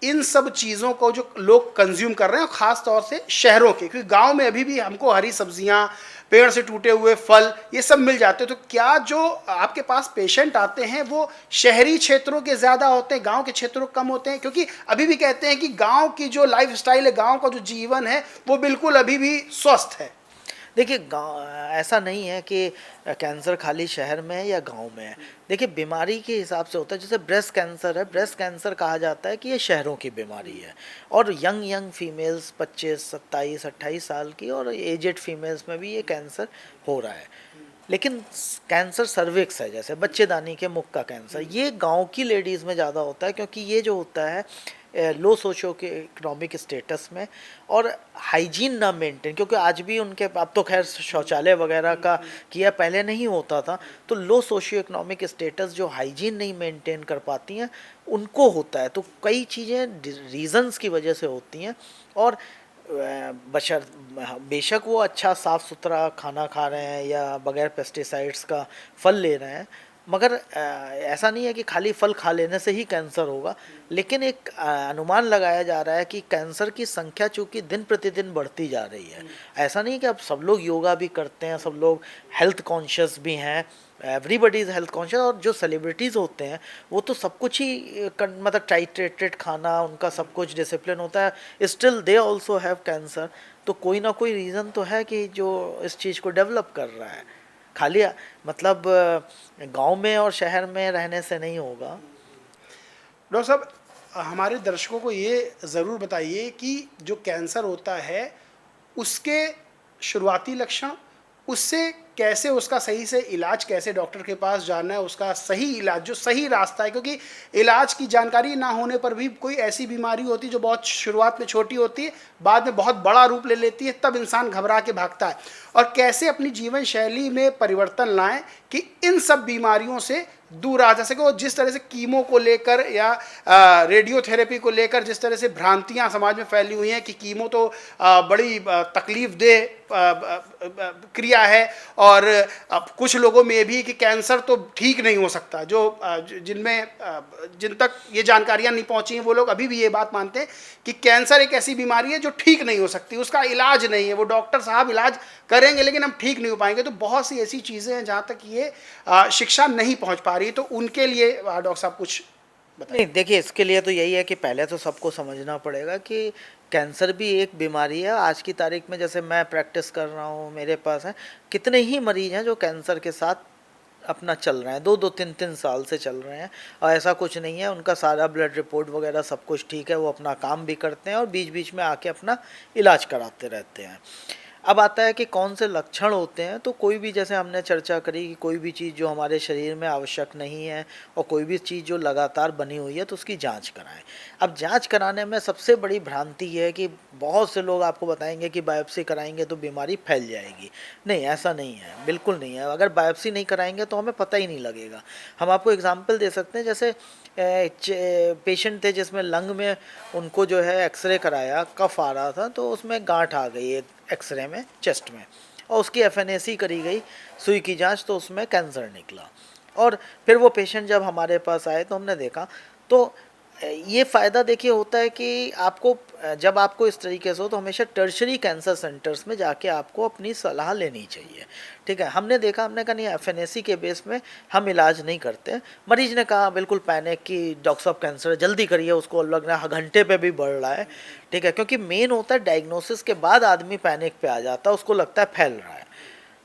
इन सब चीज़ों को जो लोग कंज्यूम कर रहे हैं, ख़ास तौर से शहरों के, क्योंकि गांव में अभी भी हमको हरी सब्जियां, पेड़ से टूटे हुए फल, ये सब मिल जाते हैं, तो क्या जो आपके पास पेशेंट आते हैं वो शहरी क्षेत्रों के ज़्यादा होते हैं, गांव के क्षेत्रों कम होते हैं? क्योंकि अभी भी कहते हैं कि गांव की जो लाइफ स्टाइल है, गांव का जो जीवन है, वो बिल्कुल अभी भी स्वस्थ है। देखिए, गाँव ऐसा नहीं है कि कैंसर खाली शहर में है या गांव में है। देखिए, बीमारी के हिसाब से होता है। जैसे ब्रेस्ट कैंसर है, ब्रेस्ट कैंसर कहा जाता है कि ये शहरों की बीमारी है। और यंग फीमेल्स 25, 27, 28 साल की और एजेड फीमेल्स में भी ये कैंसर हो रहा है। लेकिन कैंसर सर्विक्स है, जैसे बच्चेदानी के मुख का कैंसर, ये गांव की लेडीज़ में ज़्यादा होता है, क्योंकि ये जो होता है लो सोशो के इकोनॉमिक स्टेटस में और हाइजीन ना मेंटेन, क्योंकि आज भी उनके, अब तो खैर शौचालय वगैरह का किया, पहले नहीं होता था। तो लो सोशियो इकोनॉमिक स्टेटस जो हाइजीन नहीं मेंटेन कर पाती हैं उनको होता है। तो कई चीज़ें रीजंस की वजह से होती हैं। और बशर बेशक वो अच्छा साफ़ सुथरा खाना खा रहे हैं या बगैर पेस्टिसाइड्स का फल ले रहे हैं, मगर ऐसा नहीं है कि खाली फल खा लेने से ही कैंसर होगा। लेकिन एक अनुमान लगाया जा रहा है कि कैंसर की संख्या चूँकि दिन प्रतिदिन बढ़ती जा रही है। ऐसा नहीं कि अब सब लोग योगा भी करते हैं, सब लोग हेल्थ कॉन्शियस भी हैं, एवरीबडी इज़ हेल्थ कॉन्शियस। और जो सेलिब्रिटीज़ होते हैं वो तो सब कुछ ही मतलब टाइट्रेटेड खाना, उनका सब कुछ डिसिप्लिन होता है, still they also have cancer. तो कोई ना कोई रीज़न तो है कि जो इस चीज़ को डेवलप कर रहा है। खाली मतलब गांव में और शहर में रहने से नहीं होगा। डॉक्टर साहब, हमारे दर्शकों को ये ज़रूर बताइए कि जो कैंसर होता है उसके शुरुआती लक्षण, उससे कैसे उसका सही से इलाज, कैसे डॉक्टर के पास जाना है, उसका सही इलाज, जो सही रास्ता है, क्योंकि इलाज की जानकारी ना होने पर भी कोई ऐसी बीमारी होती है जो बहुत शुरुआत में छोटी होती है, बाद में बहुत बड़ा रूप ले लेती है, तब इंसान घबरा के भागता है। और कैसे अपनी जीवन शैली में परिवर्तन लाएं कि इन सब बीमारियों से दूर आ जा सके। और जिस तरह से कीमो को लेकर या रेडियोथेरेपी को लेकर जिस तरह से भ्रांतियां समाज में फैली हुई हैं कि कीमो तो बड़ी तकलीफ दे क्रिया है, और अब कुछ लोगों में भी कि कैंसर तो ठीक नहीं हो सकता, जो जिन तक ये जानकारियां नहीं पहुंची हैं वो लोग अभी भी ये बात मानते हैं कि कैंसर एक ऐसी बीमारी है जो ठीक नहीं हो सकती, उसका इलाज नहीं है, वो डॉक्टर साहब इलाज करेंगे लेकिन हम ठीक नहीं हो पाएंगे। तो बहुत सी ऐसी चीज़ें हैं जहाँ तक ये शिक्षा नहीं पहुँच पा रही, तो उनके लिए डॉक्टर साहब कुछ बताइए। नहीं, देखिए, इसके लिए तो यही है कि पहले तो सबको समझना पड़ेगा कि कैंसर भी एक बीमारी है। आज की तारीख में जैसे मैं प्रैक्टिस कर रहा हूँ, मेरे पास है कितने ही मरीज हैं जो कैंसर के साथ अपना चल रहे हैं, 2-2, 3-3 साल से चल रहे हैं। और ऐसा कुछ नहीं है, उनका सारा ब्लड रिपोर्ट वगैरह सब कुछ ठीक है, वो अपना काम भी करते हैं और बीच बीच में आके अपना इलाज कराते रहते हैं। अब आता है कि कौन से लक्षण होते हैं। तो कोई भी, जैसे हमने चर्चा करी कि कोई भी चीज़ जो हमारे शरीर में आवश्यक नहीं है और कोई भी चीज़ जो लगातार बनी हुई है तो उसकी जांच कराएं। अब जांच कराने में सबसे बड़ी भ्रांति ये है कि बहुत से लोग आपको बताएंगे कि बायोप्सी कराएंगे तो बीमारी फैल जाएगी। नहीं, ऐसा नहीं है, बिल्कुल नहीं है। अगर बायोप्सी नहीं कराएंगे तो हमें पता ही नहीं लगेगा। हम आपको एग्जाम्पल दे सकते हैं, जैसे पेशेंट थे जिसमें लंग में उनको जो है एक्सरे कराया, कफ आ रहा था तो उसमें गांठ आ गई एक एक्सरे में, चेस्ट में, और उसकी एफएनएसी करी गई, सुई की जांच, तो उसमें कैंसर निकला। और फिर वो पेशेंट जब हमारे पास आए तो हमने देखा तो ये फ़ायदा देखिए होता है कि आपको जब आपको इस तरीके से हो तो हमेशा टर्शरी कैंसर सेंटर्स में जाके आपको अपनी सलाह लेनी चाहिए, ठीक है। हमने कहा नहीं, एफएनएसी के बेस में हम इलाज नहीं करते। मरीज ने कहा बिल्कुल पैनिक कि डॉक्टर साहब कैंसर जल्दी करिए, उसको लग रहा है घंटे पे भी बढ़ रहा है, ठीक है। क्योंकि मेन होता है डायग्नोसिस के बाद आदमी पैनिक पे आ जाता है, उसको लगता है फैल रहा है।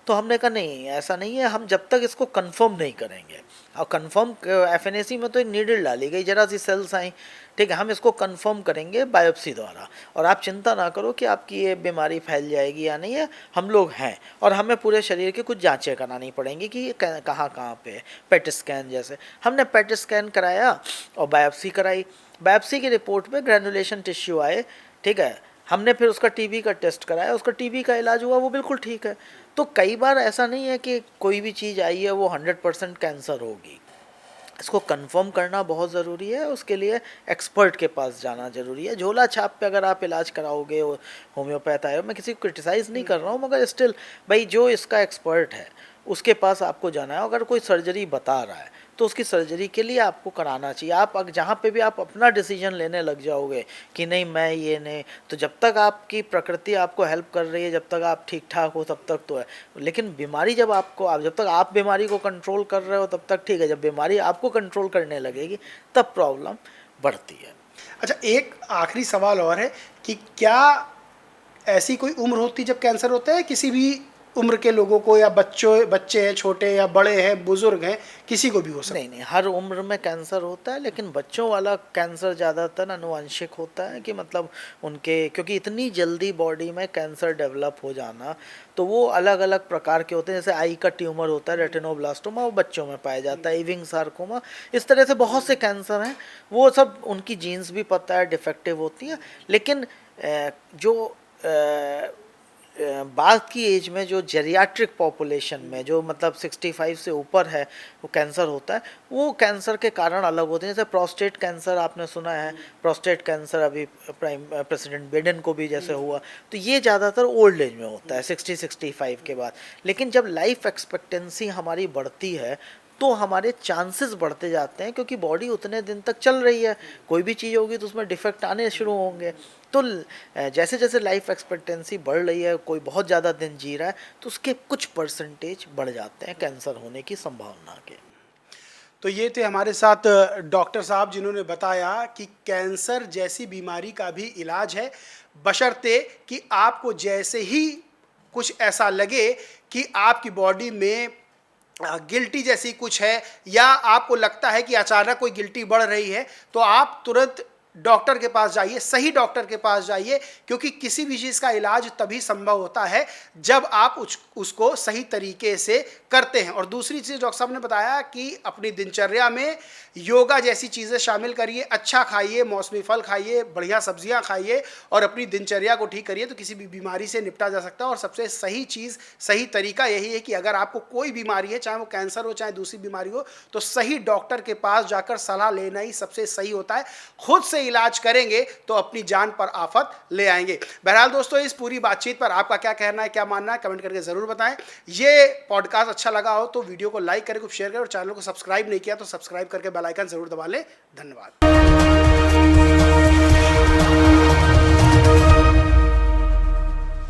तो हमने कहा नहीं, ऐसा नहीं है, हम जब तक इसको कंफर्म नहीं करेंगे। और कंफर्म एफएनएसी में तो एक नीडल डाली गई, जरा सी सेल्स आई, ठीक है, हम इसको कंफर्म करेंगे बायोप्सी द्वारा। और आप चिंता ना करो कि आपकी ये बीमारी फैल जाएगी या नहीं है, हम लोग हैं और हमें पूरे शरीर की कुछ जांचें करानी पड़ेंगी कि ये कहाँ कहाँ पे है। पेट स्कैन जैसे हमने पेट स्कैन कराया और बायोप्सी कराई। बायोप्सी की रिपोर्ट में ग्रैनुलेशन टिश्यू आए, ठीक है। हमने फिर उसका टीबी का टेस्ट कराया, उसका टीबी का इलाज हुआ, वो बिल्कुल ठीक है। तो कई बार ऐसा नहीं है कि कोई भी चीज़ आई है वो 100% कैंसर होगी। इसको कंफर्म करना बहुत ज़रूरी है, उसके लिए एक्सपर्ट के पास जाना ज़रूरी है। झोला छाप पे अगर आप इलाज कराओगे, होम्योपैथ आयो, मैं किसी को क्रिटिसाइज़ नहीं कर रहा हूँ, मगर स्टिल भाई जो इसका एक्सपर्ट है उसके पास आपको जाना है। अगर कोई सर्जरी बता रहा है तो उसकी सर्जरी के लिए आपको कराना चाहिए। आप जहाँ पे भी आप अपना डिसीजन लेने लग जाओगे कि नहीं मैं ये नहीं, तो जब तक आपकी प्रकृति आपको हेल्प कर रही है, जब तक आप ठीक ठाक हो तब तक तो है। लेकिन बीमारी जब तक आप बीमारी को कंट्रोल कर रहे हो तब तक ठीक है, जब बीमारी आपको कंट्रोल करने लगेगी तब प्रॉब्लम बढ़ती है। अच्छा, एक आखिरी सवाल और है कि क्या ऐसी कोई उम्र होती जब कैंसर होता है, किसी भी उम्र के लोगों को, या बच्चे हैं छोटे या बड़े हैं बुजुर्ग हैं, किसी को भी हो सकता है? नहीं, हर उम्र में कैंसर होता है, लेकिन बच्चों वाला कैंसर ज़्यादातर आनुवंशिक होता है कि मतलब उनके, क्योंकि इतनी जल्दी बॉडी में कैंसर डेवलप हो जाना, तो वो अलग अलग प्रकार के होते हैं। जैसे आई का ट्यूमर होता है रेटिनोब्लास्टोमा, वो बच्चों में पाया जाता है, इविंग सार्कोमा, इस तरह से बहुत से कैंसर हैं। वो सब उनकी जीन्स भी पता है डिफेक्टिव होती हैं। लेकिन जो बाद की एज में जो जेरियाट्रिक पॉपुलेशन में जो मतलब 65 से ऊपर है वो कैंसर होता है, वो कैंसर के कारण अलग होते हैं। जैसे प्रोस्टेट कैंसर आपने सुना है, प्रोस्टेट कैंसर अभी प्रेसिडेंट बिडेन को भी जैसे हुआ, तो ये ज़्यादातर ओल्ड एज में होता है 60-65 के बाद। लेकिन जब लाइफ एक्सपेक्टेंसी हमारी बढ़ती है तो हमारे चांसेस बढ़ते जाते हैं, क्योंकि बॉडी उतने दिन तक चल रही है, कोई भी चीज़ होगी तो उसमें डिफेक्ट आने शुरू होंगे। तो जैसे जैसे लाइफ एक्सपेक्टेंसी बढ़ रही है, कोई बहुत ज़्यादा दिन जी रहा है, तो उसके कुछ परसेंटेज बढ़ जाते हैं कैंसर होने की संभावना के। तो ये थे हमारे साथ डॉक्टर साहब, जिन्होंने बताया कि कैंसर जैसी बीमारी का भी इलाज है, बशर्ते कि आपको जैसे ही कुछ ऐसा लगे कि आपकी बॉडी में गिल्टी जैसी कुछ है, या आपको लगता है कि अचानक कोई गिल्टी बढ़ रही है, तो आप तुरंत डॉक्टर के पास जाइए, सही डॉक्टर के पास जाइए। क्योंकि किसी भी चीज़ का इलाज तभी संभव होता है जब आप उसको सही तरीके से करते हैं। और दूसरी चीज़ डॉक्टर साहब ने बताया कि अपनी दिनचर्या में योगा जैसी चीज़ें शामिल करिए, अच्छा खाइए, मौसमी फल खाइए, बढ़िया सब्जियां खाइए और अपनी दिनचर्या को ठीक करिए, तो किसी भी बीमारी से निपटा जा सकता है। और सबसे सही चीज़, सही तरीका यही है कि अगर आपको कोई बीमारी है, चाहे वो कैंसर हो चाहे दूसरी बीमारी हो, तो सही डॉक्टर के पास जाकर सलाह लेना ही सबसे सही होता है। खुद से इलाज करेंगे तो अपनी जान पर आफत ले आएंगे। बहरहाल दोस्तों, इस पूरी बातचीत पर आपका क्या कहना है, क्या मानना है, कमेंट करके जरूर बताएं। ये पॉडकास्ट अच्छा लगा हो तो वीडियो को लाइक करें, शेयर करें, और चैनल को सब्सक्राइब नहीं किया तो सब्सक्राइब करके बेल आइकन जरूर दबा लें। धन्यवाद।